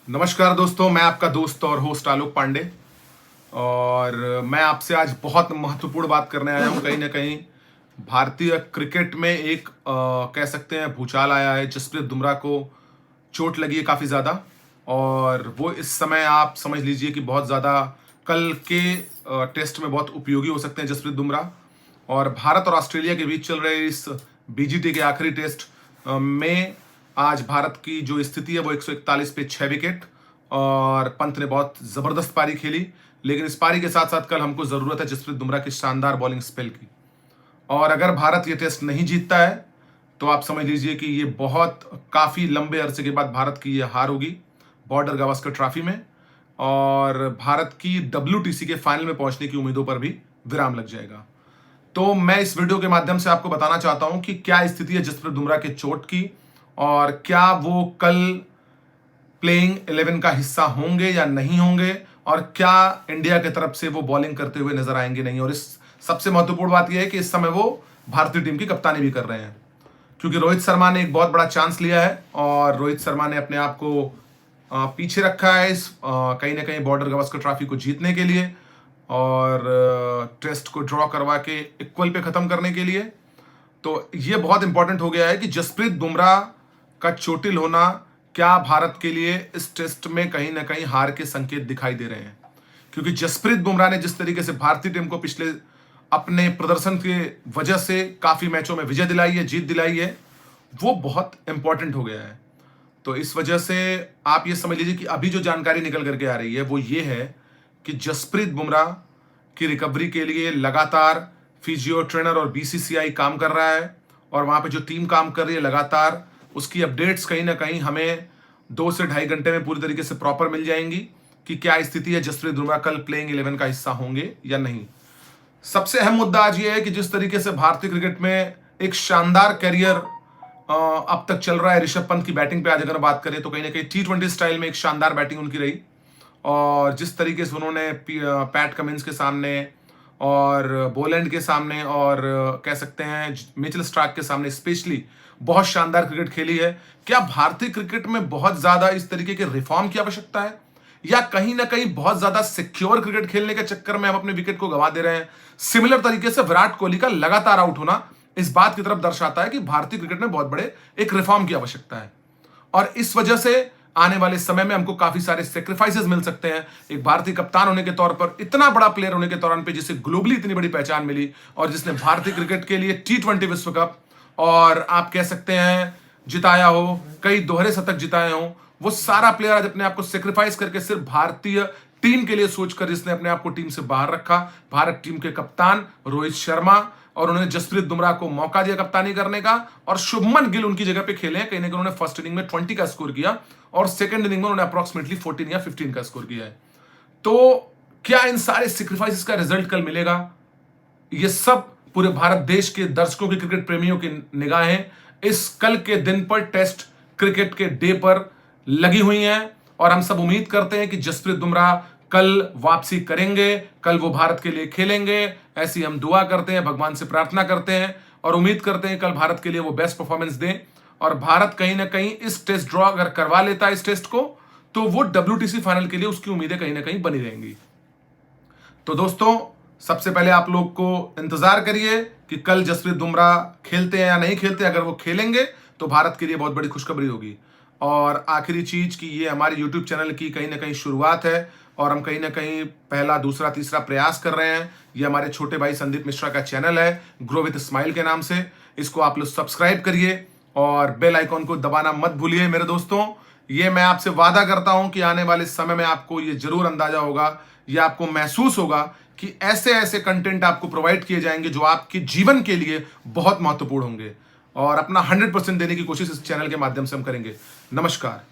नमस्कार दोस्तों, मैं आपका दोस्त और होस्ट आलोक पांडे। और मैं आपसे आज बहुत महत्वपूर्ण बात करने आया हूं। कहीं ना कहीं भारतीय क्रिकेट में एक कह सकते हैं भूचाल आया है। जसप्रीत बुमराह को चोट लगी है काफ़ी ज़्यादा, और वो इस समय आप समझ लीजिए कि बहुत ज़्यादा कल के टेस्ट में बहुत उपयोगी हो सकते हैं जसप्रीत बुमराह। और भारत और ऑस्ट्रेलिया के बीच चल रहे इस बीजीटी के आखिरी टेस्ट में आज भारत की जो स्थिति है वो 141 पे 6 विकेट, और पंत ने बहुत ज़बरदस्त पारी खेली। लेकिन इस पारी के साथ साथ कल हमको ज़रूरत है जसप्रीत बुमराह की शानदार बॉलिंग स्पेल की। और अगर भारत ये टेस्ट नहीं जीतता है तो आप समझ लीजिए कि ये बहुत काफ़ी लंबे अरसे के बाद भारत की ये हार होगी बॉर्डर गावस्कर ट्रॉफी में, और भारत की WTC के फाइनल में पहुंचने की उम्मीदों पर भी विराम लग जाएगा। तो मैं इस वीडियो के माध्यम से आपको बताना चाहता हूं कि क्या स्थिति है जसप्रीत बुमराह के चोट की, और क्या वो कल प्लेइंग 11 का हिस्सा होंगे या नहीं होंगे, और क्या इंडिया की तरफ से वो बॉलिंग करते हुए नजर आएंगे नहीं। और इस सबसे महत्वपूर्ण बात यह है कि इस समय वो भारतीय टीम की कप्तानी भी कर रहे हैं, क्योंकि रोहित शर्मा ने एक बहुत बड़ा चांस लिया है और रोहित शर्मा ने अपने आप को पीछे रखा है इस कहीं ना कहीं बॉर्डर गावस्कर ट्रॉफी को जीतने के लिए, और टेस्ट को ड्रॉ करवा के इक्वल पे खत्म करने के लिए। तो ये बहुत इंपॉर्टेंट हो गया है कि जसप्रीत बुमराह का चोटिल होना क्या भारत के लिए इस टेस्ट में कहीं ना कहीं हार के संकेत दिखाई दे रहे हैं। क्योंकि जसप्रीत बुमराह ने जिस तरीके से भारतीय टीम को पिछले अपने प्रदर्शन के वजह से काफी मैचों में विजय दिलाई है, जीत दिलाई है, वो बहुत इंपॉर्टेंट हो गया है। तो इस वजह से आप ये समझ लीजिए कि अभी जो जानकारी निकल करके आ रही है वो ये है कि जसप्रीत बुमराह की रिकवरी के लिए लगातार फिजियो ट्रेनर और BCCI काम कर रहा है, और वहां पे जो टीम काम कर रही है लगातार उसकी अपडेट्स कहीं ना कहीं हमें 2 से ढाई घंटे में पूरी तरीके से प्रॉपर मिल जाएंगी कि क्या स्थिति है, जसप्रीत बुमराह कल प्लेइंग 11 का हिस्सा होंगे या नहीं। सबसे अहम मुद्दा आज ये है कि जिस तरीके से भारतीय क्रिकेट में एक शानदार कैरियर अब तक चल रहा है ऋषभ पंत की बैटिंग पे आज अगर बात करें तो कहीं ना कहीं T20 स्टाइल में एक शानदार बैटिंग उनकी रही। और जिस तरीके से उन्होंने पैट कमिंस के सामने और बोलैंड के सामने और कह सकते हैं मिचेल स्टार्क के सामने स्पेशली बहुत शानदार क्रिकेट खेली है। क्या भारतीय क्रिकेट में बहुत ज्यादा इस तरीके के रिफॉर्म की आवश्यकता है, या कहीं ना कहीं बहुत ज्यादा सिक्योर क्रिकेट खेलने के चक्कर में हम अपने विकेट को गंवा दे रहे हैं। सिमिलर तरीके से विराट कोहली का लगातार आउट होना इस बात की तरफ दर्शाता है कि भारतीय क्रिकेट में बहुत बड़े एक रिफॉर्म की आवश्यकता है, और इस वजह से आने वाले समय में हमको काफी सारे सेक्रीफाइसेस मिल सकते हैं। एक भारतीय कप्तान होने के तौर पर, इतना बड़ा प्लेयर होने के दौरान पे जिसे ग्लोबली इतनी बड़ी पहचान मिली, और जिसने भारतीय क्रिकेट के लिए T20 विश्व कप और आप कह सकते हैं जिताया हो, कई दोहरे शतक जिताए हो, वो सारा प्लेयर आज अपने आप को सेक्रीफाइस करके सिर्फ भारतीय टीम के लिए सोचकर जिसने अपने आप को टीम से बाहर रखा, भारत टीम के कप्तान रोहित शर्मा, और उन्होंने जसप्रीत बुमराह को मौका दिया कप्तानी करने का, और शुभमन गिल उनकी जगह पे खेले हैं। कहीं ना कहीं उन्होंने फर्स्ट इनिंग में 20 का स्कोर किया और सेकंड इनिंग में उन्होंने अप्रोक्सीमेटली 14 या 15 का स्कोर किया है। तो क्या इन सारे सेक्रीफाइसेस का रिजल्ट कल मिलेगा? ये सब पूरे भारत देश के दर्शकों की, क्रिकेट प्रेमियों की निगाहें इस कल के दिन पर, टेस्ट क्रिकेट के डे पर लगी हुई हैं, और हम सब उम्मीद करते हैं कि जसप्रीत बुमराह कल वापसी करेंगे, कल वो भारत के लिए खेलेंगे। ऐसी हम दुआ करते हैं, भगवान से प्रार्थना करते हैं और उम्मीद करते हैं कल भारत के लिए वो बेस्ट परफॉर्मेंस दें, और भारत कहीं ना कहीं इस टेस्ट ड्रॉ अगर करवा लेता है इस टेस्ट को, तो वो WTC फाइनल के लिए उसकी उम्मीदें कहीं ना कहीं बनी रहेंगी। तो दोस्तों, सबसे पहले आप लोग को इंतजार करिए कि कल जसप्रीत बुमराह खेलते हैं या नहीं खेलते। अगर वो खेलेंगे तो भारत के लिए बहुत बड़ी खुशखबरी होगी। और आखिरी चीज कि ये हमारे YouTube चैनल की कहीं ना कहीं शुरुआत है, और हम कहीं ना कहीं पहला, दूसरा, तीसरा प्रयास कर रहे हैं। ये हमारे छोटे भाई संदीप मिश्रा का चैनल है, ग्रो विद स्माइल के नाम से। इसको आप लोग सब्सक्राइब करिए और बेल आइकॉन को दबाना मत भूलिए मेरे दोस्तों। ये मैं आपसे वादा करता हूं कि आने वाले समय में आपको ये जरूर अंदाजा होगा, या आपको महसूस होगा कि ऐसे ऐसे कंटेंट आपको प्रोवाइड किए जाएंगे जो आपके जीवन के लिए बहुत महत्वपूर्ण होंगे, और अपना 100% देने की कोशिश इस चैनल के माध्यम से हम करेंगे। नमस्कार।